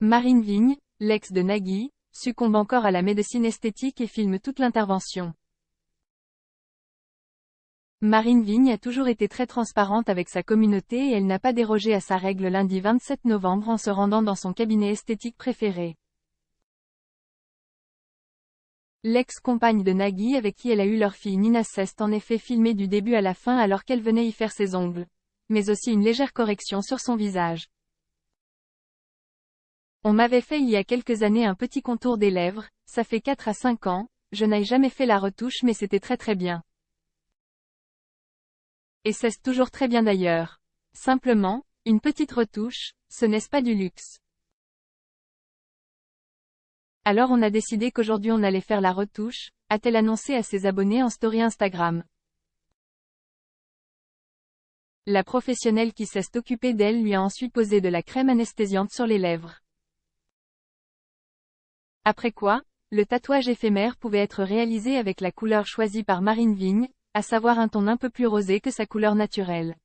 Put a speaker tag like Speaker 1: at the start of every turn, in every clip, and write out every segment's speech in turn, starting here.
Speaker 1: Marine Vigne, l'ex de Nagui, succombe encore à la médecine esthétique et filme toute l'intervention. Marine Vigne a toujours été très transparente avec sa communauté et elle n'a pas dérogé à sa règle lundi 27 novembre en se rendant dans son cabinet esthétique préféré. L'ex-compagne de Nagui avec qui elle a eu leur fille Nina s'est en effet filmée du début à la fin alors qu'elle venait y faire ses ongles. Mais aussi une légère correction sur son visage. On m'avait fait il y a quelques années un petit contour des lèvres, ça fait 4 à 5 ans, je n'ai jamais fait la retouche mais c'était très bien. Et c'est toujours très bien d'ailleurs. Simplement, une petite retouche, ce n'est pas du luxe. Alors on a décidé qu'aujourd'hui on allait faire la retouche, a-t-elle annoncé à ses abonnés en story Instagram. La professionnelle qui s'est occupée d'elle lui a ensuite posé de la crème anesthésiante sur les lèvres. Après quoi, le tatouage éphémère pouvait être réalisé avec la couleur choisie par Marine Vigne, à savoir un ton un peu plus rosé que sa couleur naturelle.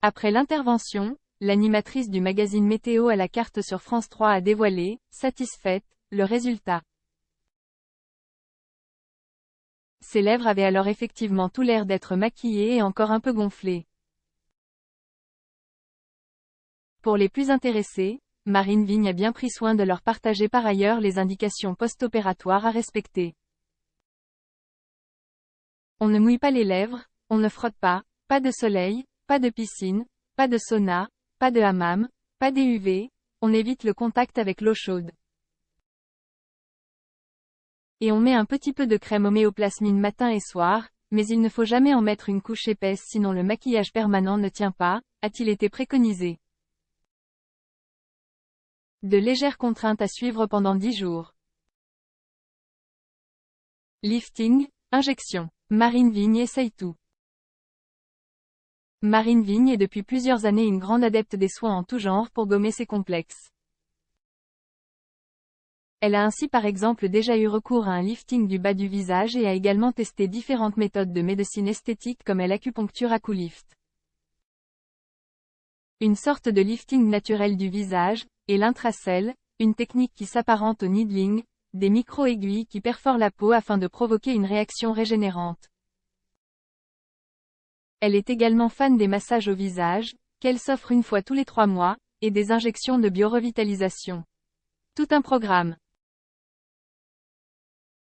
Speaker 1: Après l'intervention, l'animatrice du magazine Météo à la carte sur France 3 a dévoilé, satisfaite, le résultat. Ses lèvres avaient alors effectivement tout l'air d'être maquillées et encore un peu gonflées. Pour les plus intéressés, Marine Vigne a bien pris soin de leur partager par ailleurs les indications post-opératoires à respecter. On ne mouille pas les lèvres, on ne frotte pas de soleil, pas de piscine, pas de sauna, pas de hammam, pas d'UV, on évite le contact avec l'eau chaude. Et on met un petit peu de crème homéoplasmine matin et soir, mais il ne faut jamais en mettre une couche épaisse sinon le maquillage permanent ne tient pas, a-t-il été préconisé. De légères contraintes à suivre pendant 10 jours. Lifting, injection. Marine Vigne essaye tout. Marine Vigne est depuis plusieurs années une grande adepte des soins en tout genre pour gommer ses complexes. Elle a ainsi par exemple déjà eu recours à un lifting du bas du visage et a également testé différentes méthodes de médecine esthétique comme l'acupuncture Aculift. Une sorte de lifting naturel du visage, et l'intracell, une technique qui s'apparente au needling, des micro-aiguilles qui perforent la peau afin de provoquer une réaction régénérante. Elle est également fan des massages au visage, qu'elle s'offre une fois tous les 3 mois, et des injections de biorevitalisation. Tout un programme.